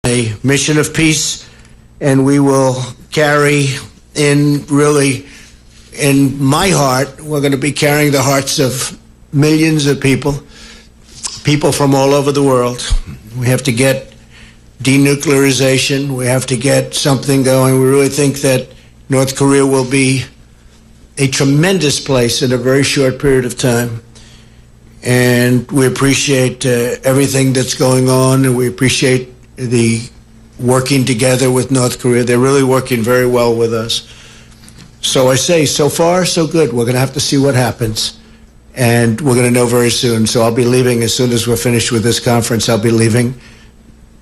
a mission of peace, and we will carry in, really, in my heart, we're going to be carrying the hearts of millions of people from all over the world. We have to get denuclearization. We have to get something going. We really think that North Korea will be a tremendous place in a very short period of time. And we appreciate everything that's going on, and we appreciate the working together with North Korea. They're really working very well with us. So I say, so far, so good. We're going to have to see what happens, and we're going to know very soon. So I'll be leaving as soon as we're finished with this conference. I'll be leaving,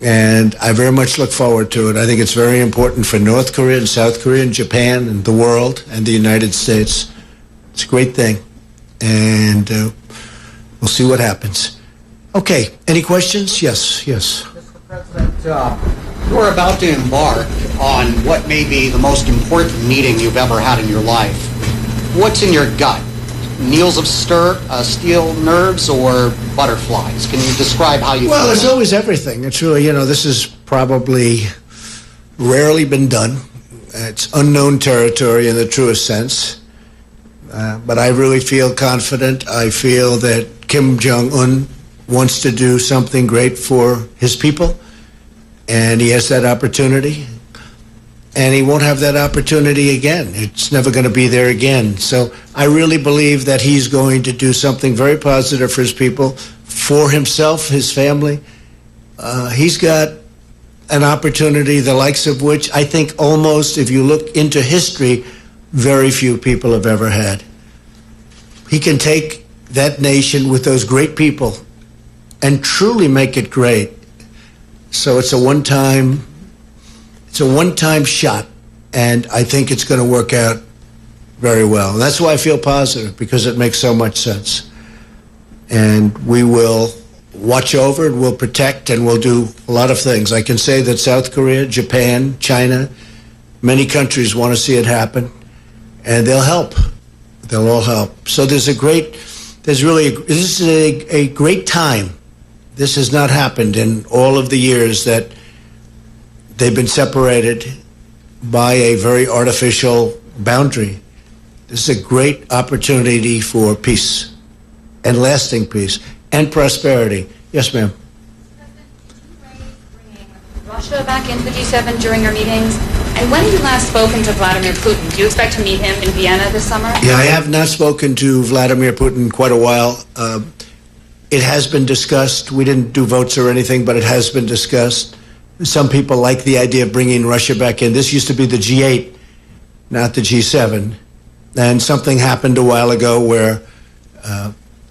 and I very much look forward to it. I think it's very important for North Korea and South Korea and Japan and the world and the United States. It's a great thing, and we'll see what happens. Okay, any questions? Yes. Mr. President, you're about to embark on what may be the most important meeting you've ever had in your life. What's in your gut? Needles of steel nerves or butterflies? Can you describe how you feel? Well, there's always everything. It's really, this is probably rarely been done. It's unknown territory in the truest sense. But I really feel confident. I feel that Kim Jong-un wants to do something great for his people, and he has that opportunity. And he won't have that opportunity again. It's never going to be there again. So I really believe that he's going to do something very positive for his people, for himself, his family. He's got an opportunity, the likes of which I think almost, if you look into history, very few people have ever had. He can take that nation with those great people and truly make it great. So it's a one-time shot, and I think it's going to work out very well. And that's why I feel positive, because it makes so much sense. And we will watch over and we'll protect and we'll do a lot of things. I can say that South Korea, Japan, China, many countries want to see it happen, and they'll help. They'll all help. So this is a great time. This has not happened in all of the years that they've been separated by a very artificial boundary. This is a great opportunity for peace and lasting peace and prosperity. Yes, ma'am. Bringing Russia back into the G7 during your meetings. And when have you last spoken to Vladimir Putin? Do you expect to meet him in Vienna this summer? Yeah, I have not spoken to Vladimir Putin in quite a while. It has been discussed. We didn't do votes or anything, but it has been discussed. Some people like the idea of bringing Russia back in. This used to be the G8, not the G7. And something happened a while ago where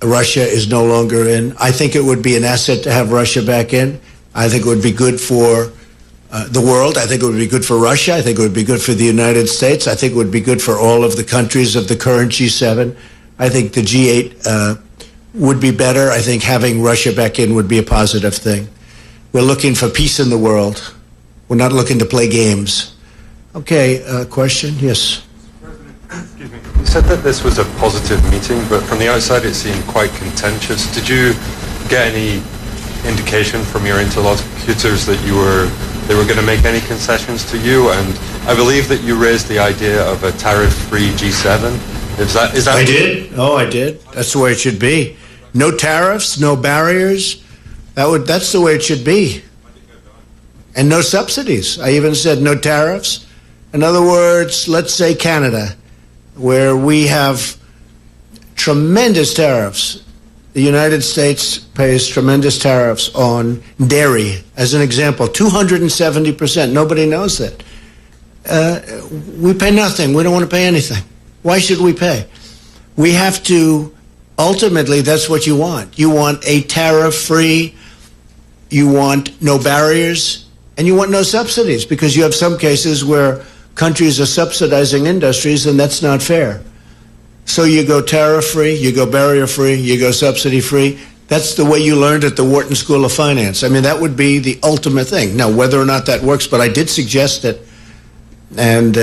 Russia is no longer in. I think it would be an asset to have Russia back in. I think it would be good for the world. I think it would be good for Russia. I think it would be good for the United States. I think it would be good for all of the countries of the current G7. I think the G8 would be better. I think having Russia back in would be a positive thing. We're looking for peace in the world. We're not looking to play games. Okay, question? Yes. Excuse me. You said that this was a positive meeting, but from the outside it seemed quite contentious. Did you get any indication from your interlocutors that they were going to make any concessions to you? And I believe that you raised the idea of a tariff-free G7. Is that I did. Oh, I did. That's the way it should be. No tariffs, no barriers. That's the way it should be. And no subsidies. I even said no tariffs. In other words, let's say Canada, where we have tremendous tariffs. The United States pays tremendous tariffs on dairy, as an example, 270%. Nobody knows that. We pay nothing. We don't want to pay anything. Why should we pay? We have to, ultimately, that's what you want. You want a tariff-free, you want no barriers, and you want no subsidies, because you have some cases where countries are subsidizing industries, and that's not fair. So you go tariff-free, you go barrier-free, you go subsidy-free. That's the way you learned at the Wharton School of Finance. I mean, that would be the ultimate thing. Now, whether or not that works, but I did suggest it, and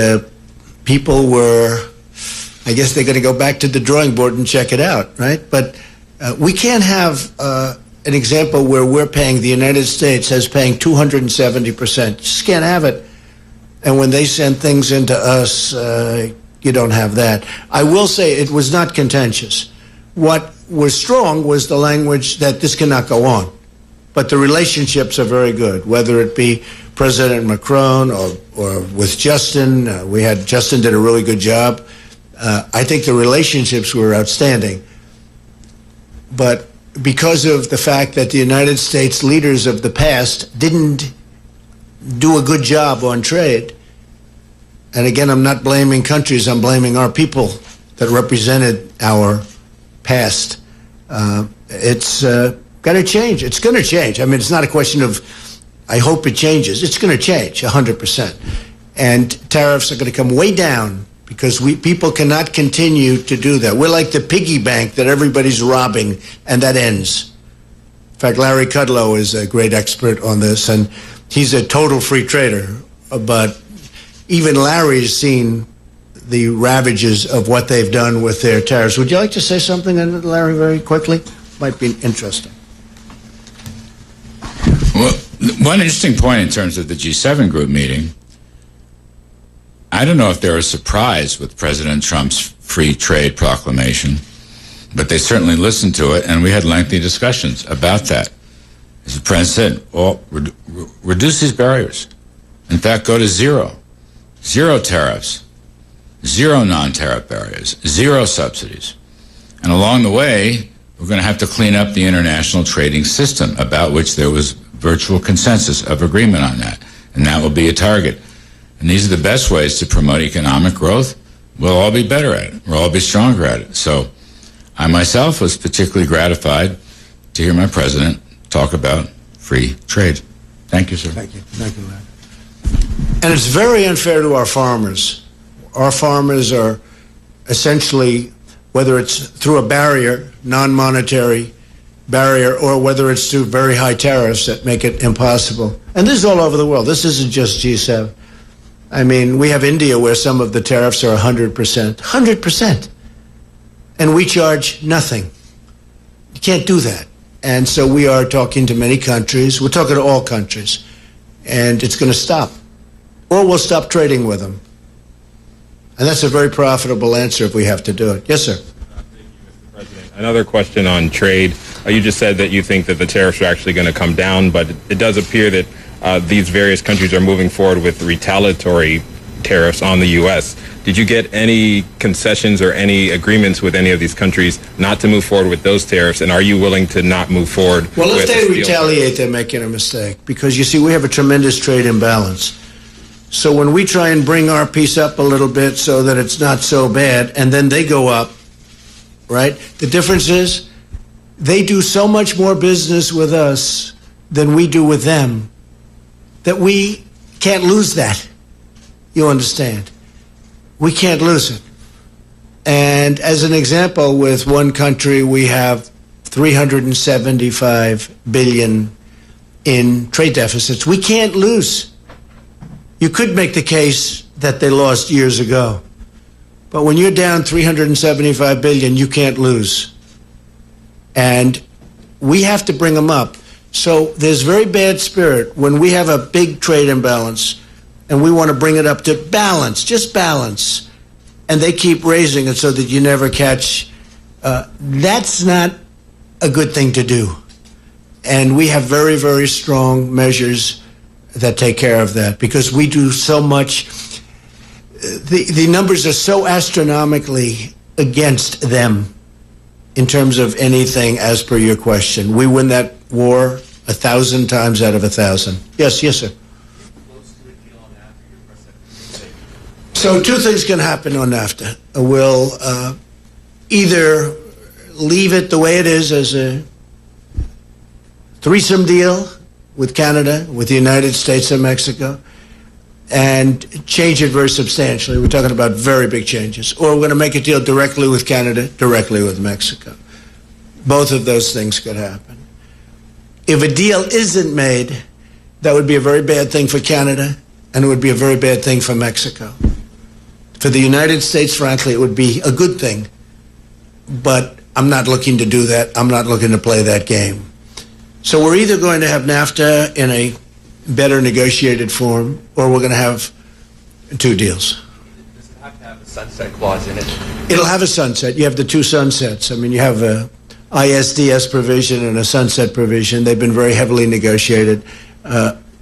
people were, I guess they're going to go back to the drawing board and check it out, right? But we can't have an example where we're paying, the United States has paying 270%. Just can't have it. And when they send things into us, you don't have that. I will say it was not contentious. What was strong was the language that this cannot go on. But the relationships are very good, whether it be President Macron or with Justin. Justin did a really good job. I think the relationships were outstanding. But because of the fact that the United States leaders of the past didn't do a good job on trade, and again, I'm not blaming countries, I'm blaming our people that represented our past. It's got to change. It's going to change. I mean, it's not a question of, I hope it changes. It's going to change 100%. And tariffs are going to come way down because people cannot continue to do that. We're like the piggy bank that everybody's robbing, and that ends. In fact, Larry Kudlow is a great expert on this, and he's a total free trader. But even Larry's seen the ravages of what they've done with their tariffs. Would you like to say something, Larry, very quickly? Might be interesting. Well, one interesting point in terms of the G7 group meeting, I don't know if they were surprised with President Trump's free trade proclamation, but they certainly listened to it, and we had lengthy discussions about that. As the President said, reduce these barriers. In fact, go to zero. Zero tariffs. Zero non-tariff barriers. Zero subsidies. And along the way, we're going to have to clean up the international trading system, about which there was virtual consensus of agreement on that. And that will be a target. And these are the best ways to promote economic growth. We'll all be better at it. We'll all be stronger at it. So I myself was particularly gratified to hear my president talk about free trade. Thank you, sir. Thank you. Thank you, Larry. And it's very unfair to our farmers. Our farmers are essentially, whether it's through a barrier, non-monetary barrier, or whether it's through very high tariffs that make it impossible. And this is all over the world. This isn't just G7. I mean, we have India where some of the tariffs are 100%. 100%. And we charge nothing. You can't do that. And so we are talking to many countries. We're talking to all countries. And it's going to stop. Or we'll stop trading with them. And that's a very profitable answer if we have to do it. Yes, sir. Thank you, Mr. President. Another question on trade. You just said that you think that the tariffs are actually going to come down, but it does appear that these various countries are moving forward with retaliatory tariffs on the U.S. Did you get any concessions or any agreements with any of these countries not to move forward with those tariffs, and are you willing to not move forward? Well, if they retaliate, they're making a mistake, because you see, we have a tremendous trade imbalance. So when we try and bring our piece up a little bit so that it's not so bad, and then they go up, right? The difference is they do so much more business with us than we do with them that we can't lose that. You understand? We can't lose it. And as an example, with one country, we have $375 billion in trade deficits. We can't lose. You could make the case that they lost years ago. But when you're down $375 billion, you can't lose. And we have to bring them up. So there's very bad spirit when we have a big trade imbalance and we want to bring it up to balance, just balance, and they keep raising it so that you never catch. That's not a good thing to do. And we have very, very strong measures that take care of that, because we do so much. The numbers are so astronomically against them in terms of anything, as per your question. We win that war 1,000 times out of 1,000. Yes, sir. So two things can happen on NAFTA. We'll either leave it the way it is as a threesome deal with Canada, with the United States and Mexico, and change it very substantially. We're talking about very big changes. Or we're going to make a deal directly with Canada, directly with Mexico. Both of those things could happen. If a deal isn't made, that would be a very bad thing for Canada, and it would be a very bad thing for Mexico. For the United States, frankly, it would be a good thing. But I'm not looking to do that. I'm not looking to play that game. So we're either going to have NAFTA in a better negotiated form, or we're going to have two deals. Does it have to have a sunset clause in it? It'll have a sunset. You have the two sunsets. I mean, you have a ISDS provision and a sunset provision. They've been very heavily negotiated.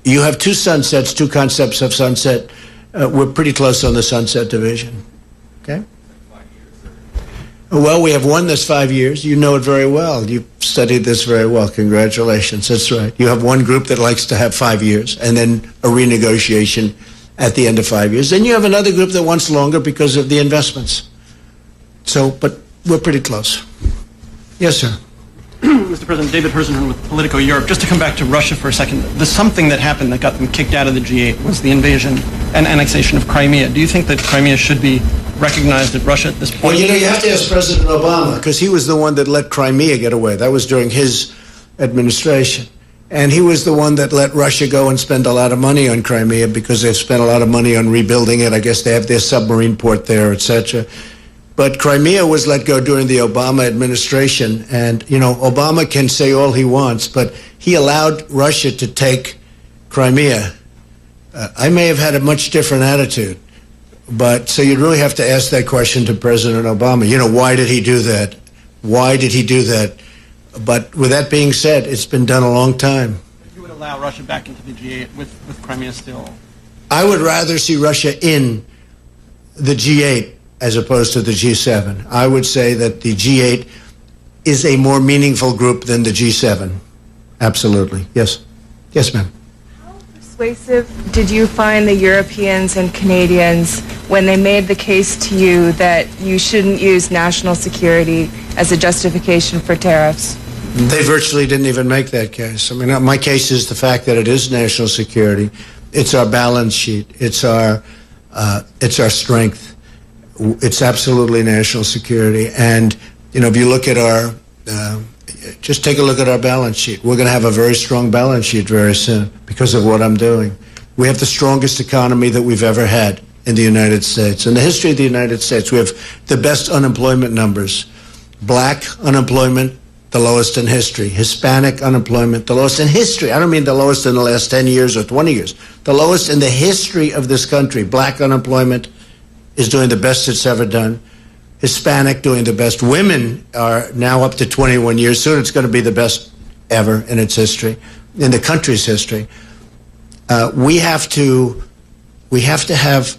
You have two sunsets, two concepts of sunset. We're pretty close on the sunset division. Okay? Well, we have one that's 5 years. You know it very well. You've studied this very well. Congratulations. That's right. You have one group that likes to have 5 years and then a renegotiation at the end of 5 years. Then you have another group that wants longer because of the investments. So, but we're pretty close. Yes, sir. Mr. President, David Herzenhorn with Politico Europe. Just to come back to Russia for a second, the something that happened that got them kicked out of the G8 was the invasion and annexation of Crimea. Do you think that Crimea should be recognized at Russia at this point? Well, you know, you have to ask President Obama, because he was the one that let Crimea get away. That was during his administration. And he was the one that let Russia go and spend a lot of money on Crimea because they've spent a lot of money on rebuilding it. I guess they have their submarine port there, etc. But Crimea was let go during the Obama administration. And, you know, Obama can say all he wants, but he allowed Russia to take Crimea. I may have had a much different attitude. But so you'd really have to ask that question to President Obama. You know, why did he do that? Why did he do that? But with that being said, it's been done a long time. You would allow Russia back into the G8 with Crimea still? I would rather see Russia in the G8 as opposed to the G7. I would say that the G8 is a more meaningful group than the G7. Absolutely. Yes. Yes, ma'am. How persuasive did you find the Europeans and Canadians when they made the case to you that you shouldn't use national security as a justification for tariffs? They virtually didn't even make that case. I mean, my case is the fact that it is national security. It's our balance sheet. It's our strength. It's absolutely national security. And, you know, if you look at our, just take a look at our balance sheet. We're going to have a very strong balance sheet very soon because of what I'm doing. We have the strongest economy that we've ever had in the United States. In the history of the United States, we have the best unemployment numbers. Black unemployment, the lowest in history. Hispanic unemployment, the lowest in history. I don't mean the lowest in the last 10 years or 20 years. The lowest in the history of this country. Black unemployment is doing the best it's ever done. Hispanic doing the best. Women are now up to 21 years. Soon it's going to be the best ever in its history, in the country's history. We have to have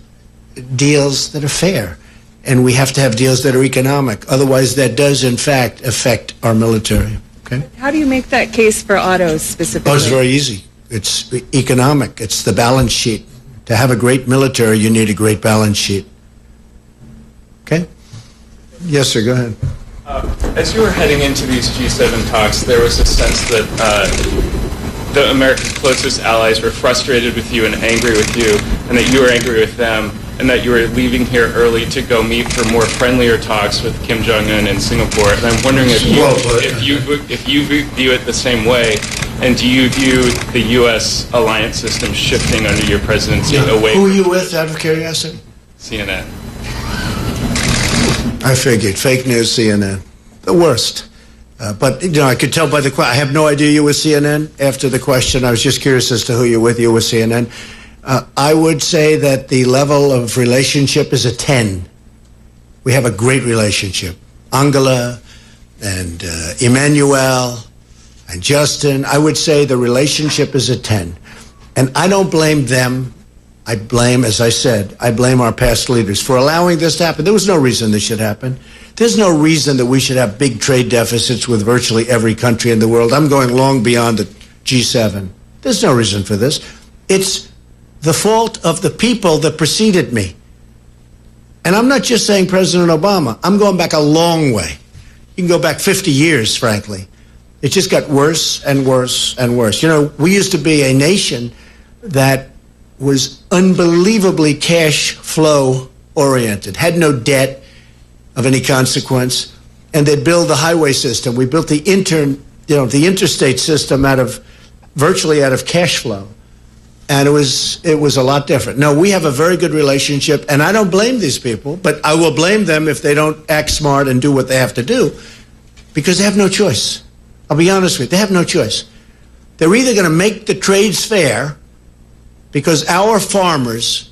deals that are fair, and we have to have deals that are economic. Otherwise, that does, in fact, affect our military. Okay? How do you make that case for autos specifically? Oh, it's very easy. It's economic. It's the balance sheet. To have a great military, you need a great balance sheet. Okay? Yes, sir, go ahead. As you were heading into these G7 talks, there was a sense that the America's closest allies were frustrated with you and angry with you, and that you were angry with them, and that you were leaving here early to go meet for more friendlier talks with Kim Jong-un in Singapore. And I'm wondering if you view it the same way, and do you view the U.S. alliance system shifting under your presidency away Who are you with, out of curiosity? CNN? I figured. Fake news, CNN. The worst. But, you know, I could tell by the question. I have no idea you were CNN after the question. I was just curious as to who you're with. You were CNN. I would say that the level of relationship is a 10. We have a great relationship. Angela and Emmanuel and Justin, I would say the relationship is a 10. And I don't blame them. I blame, as I said, I blame our past leaders for allowing this to happen. There was no reason this should happen. There's no reason that we should have big trade deficits with virtually every country in the world. I'm going long beyond the G7. There's no reason for this. It's the fault of the people that preceded me. And I'm not just saying President Obama. I'm going back a long way. You can go back 50 years, frankly. It just got worse and worse and worse. You know, we used to be a nation that was unbelievably cash flow oriented, had no debt of any consequence, and they'd build the highway system. We built the interstate system virtually out of cash flow. And it was a lot different. No, we have a very good relationship, and I don't blame these people, but I will blame them if they don't act smart and do what they have to do, because they have no choice. I'll be honest with you, they have no choice. They're either going to make the trades fair because our farmers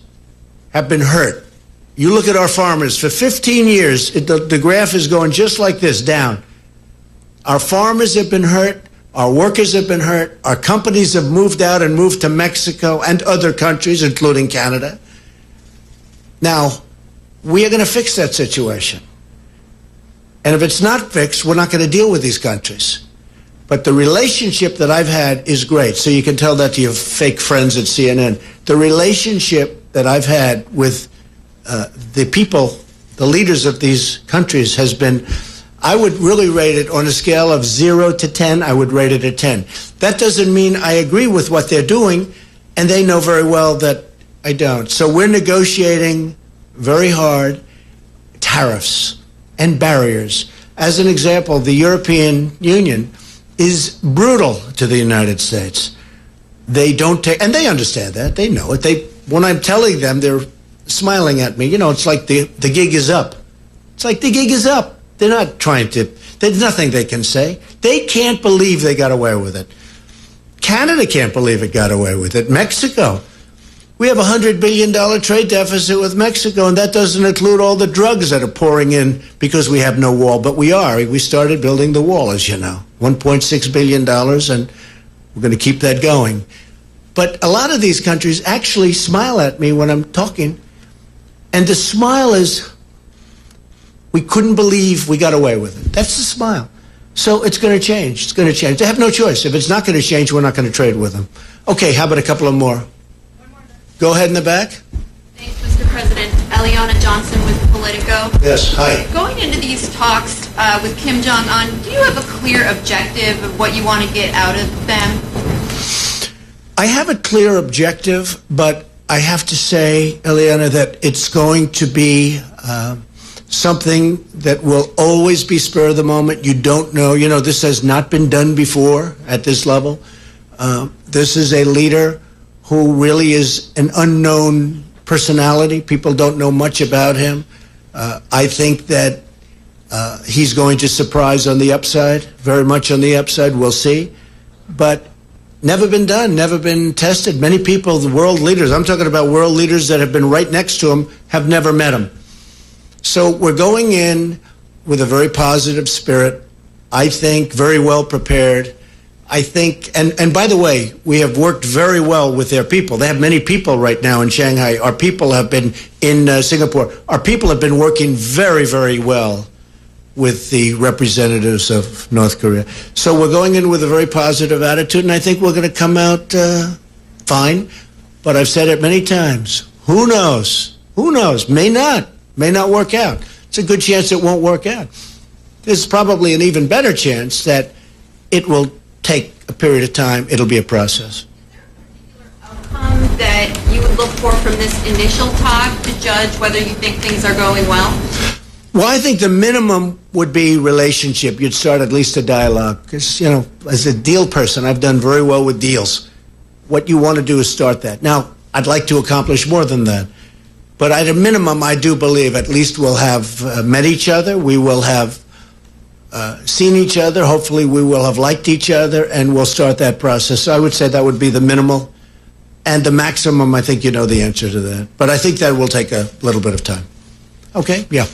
have been hurt. You look at our farmers, for 15 years, the graph is going just like this, down. Our farmers have been hurt. Our workers have been hurt. Our companies have moved out and moved to Mexico and other countries, including Canada. Now, we are going to fix that situation. And if it's not fixed, we're not going to deal with these countries. But the relationship that I've had is great. So you can tell that to your fake friends at CNN. The relationship that I've had with the people, the leaders of these countries has been, I would really rate it on a scale of 0 to 10, I would rate it a 10. That doesn't mean I agree with what they're doing, and they know very well that I don't. So we're negotiating very hard tariffs and barriers. As an example, the European Union is brutal to the United States. They don't take, and they understand that, they know it. When I'm telling them, they're smiling at me. You know, it's like the gig is up. It's like the gig is up. They're not trying to, there's nothing they can say. They can't believe they got away with it. Canada can't believe it got away with it. Mexico. We have a $100 billion trade deficit with Mexico, and that doesn't include all the drugs that are pouring in because we have no wall. But we are. We started building the wall, as you know. $1.6 billion, and we're going to keep that going. But a lot of these countries actually smile at me when I'm talking, and the smile is, we couldn't believe we got away with it. That's the smile. So it's going to change. It's going to change. They have no choice. If it's not going to change, we're not going to trade with them. Okay, how about a couple of more? Go ahead in the back. Thanks, Mr. President. Eliana Johnson with Politico. Yes, hi. Going into these talks with Kim Jong-un, do you have a clear objective of what you want to get out of them? I have a clear objective, but I have to say, Eliana, that it's going to be something that will always be spur of the moment. You don't know. You know, this has not been done before at this level. This is a leader who really is an unknown personality. People don't know much about him. I think that he's going to surprise on the upside, very much on the upside. We'll see. But never been done, never been tested. Many people, the world leaders, I'm talking about world leaders that have been right next to him, have never met him. So we're going in with a very positive spirit, I think very well prepared. I think, and by the way, we have worked very well with their people. They have many people right now in Shanghai. Our people have been in Singapore. Our people have been working very, very well with the representatives of North Korea. So we're going in with a very positive attitude, and I think we're going to come out fine. But I've said it many times. Who knows? Who knows? May not work out. It's a good chance it won't work out. There's probably an even better chance that it will take a period of time. It'll be a process. Outcome that you would look for from this initial talk to judge whether you think things are going well? Well, I think the minimum would be relationship. You'd start at least a dialogue. Because, you know, as a deal person, I've done very well with deals. What you want to do is start that. Now, I'd like to accomplish more than that. But at a minimum, I do believe at least we'll have met each other. We will have seen each other. Hopefully we will have liked each other, and we'll start that process. So I would say that would be the minimal. And the maximum, I think you know the answer to that. But I think that will take a little bit of time. Okay? Yeah.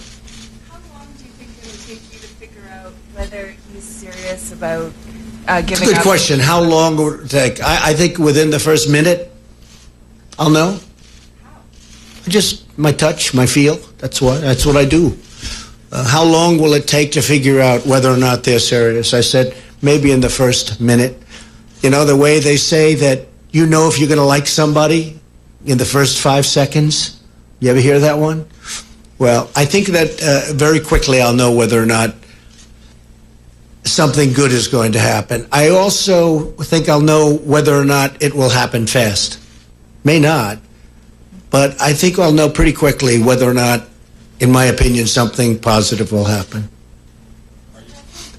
How long do you think it would take you to figure out whether he's serious about giving up? Good question. How long would it take? I think within the first minute, I'll know. How? Just my touch, my feel. That's what I do. How long will it take to figure out whether or not they're serious? I said maybe in the first minute. You know, the way they say that you know if you're going to like somebody in the first 5 seconds. You ever hear that one? Well, I think that very quickly I'll know whether or not something good is going to happen. I also think I'll know whether or not it will happen fast. May not, but I think I'll know pretty quickly whether or not, in my opinion, something positive will happen.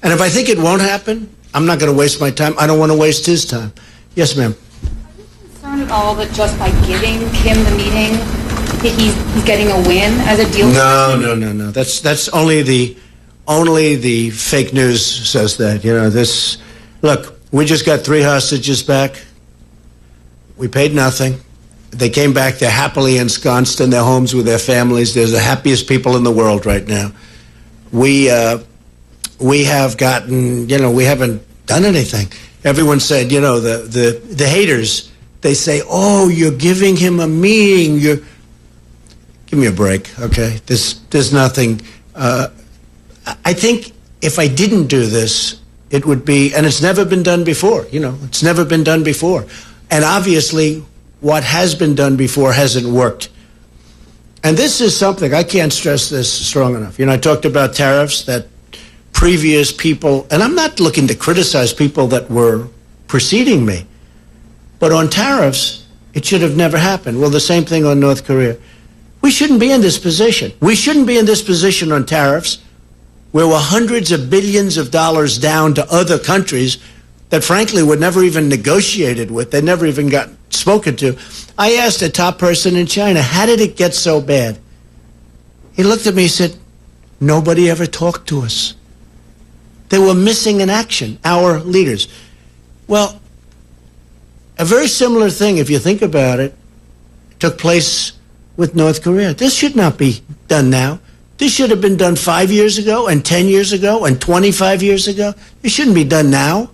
And if I think it won't happen, I'm not going to waste my time. I don't want to waste his time. Yes, ma'am. Are you concerned at all that just by giving Kim the meeting, that he's getting a win as a deal? No. That's only the fake news says that. You know, this. Look, We just got 3 hostages back. We paid nothing. They came back. They're happily ensconced in their homes with their families. They're the happiest people in the world right now. We have gotten, we haven't done anything. Everyone said, the haters, they say, oh, you're giving him a meeting. Give me a break, okay? There's nothing. I think if I didn't do this, it would be, and it's never been done before, it's never been done before. And obviously, what has been done before hasn't worked. And this is something, I can't stress this strong enough. I talked about tariffs that previous people, and I'm not looking to criticize people that were preceding me, but on tariffs, it should have never happened. Well, the same thing on North Korea. We shouldn't be in this position. We shouldn't be in this position on tariffs where we're hundreds of billions of dollars down to other countries that frankly were never even negotiated with. They never even got spoken to. I asked a top person in China, how did it get so bad? He looked at me and said, nobody ever talked to us. They were missing in action, our leaders. Well, a very similar thing, if you think about it, took place with North Korea. This should not be done now. This should have been done 5 years ago and 10 years ago and 25 years ago. It shouldn't be done now.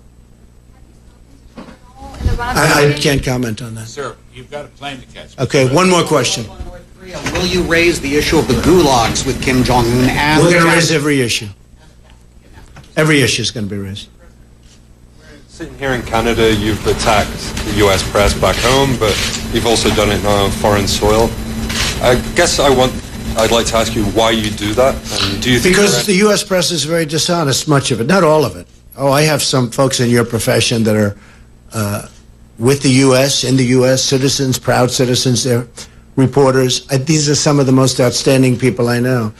I can't comment on that. Sir, you've got a plane to catch. Okay, one more question. Will you raise the issue of the gulags with Kim Jong-un? And we're going to raise every issue. Every issue is going to be raised. Sitting here in Canada, you've attacked the U.S. press back home, but you've also done it now on foreign soil. I guess I'd like to ask you why you do that. And do you think because the U.S. press is very dishonest, much of it, not all of it. Oh, I have some folks in your profession that are with the U.S., in the U.S., citizens, proud citizens, they're reporters. These are some of the most outstanding people I know.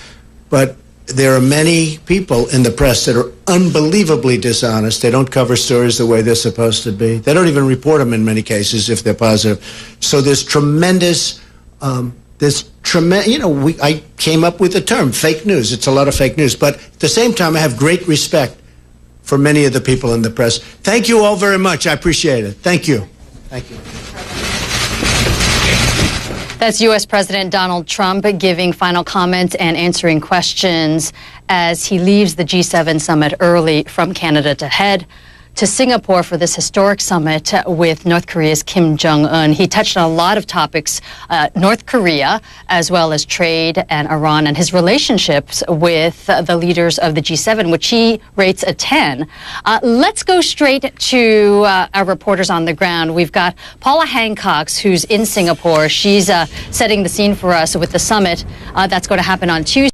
But there are many people in the press that are unbelievably dishonest. They don't cover stories the way they're supposed to be. They don't even report them in many cases if they're positive. So there's tremendous, I came up with the term, fake news. It's a lot of fake news. But at the same time, I have great respect for many of the people in the press. Thank you all very much. I appreciate it. Thank you. Thank you. That's U.S. President Donald Trump giving final comments and answering questions as he leaves the G7 summit early from Canada to head to Singapore for this historic summit with North Korea's Kim Jong-un. He touched on a lot of topics, North Korea, as well as trade and Iran and his relationships with the leaders of the G7, which he rates a 10. Let's go straight to our reporters on the ground. We've got Paula Hancock, who's in Singapore. She's setting the scene for us with the summit that's going to happen on Tuesday.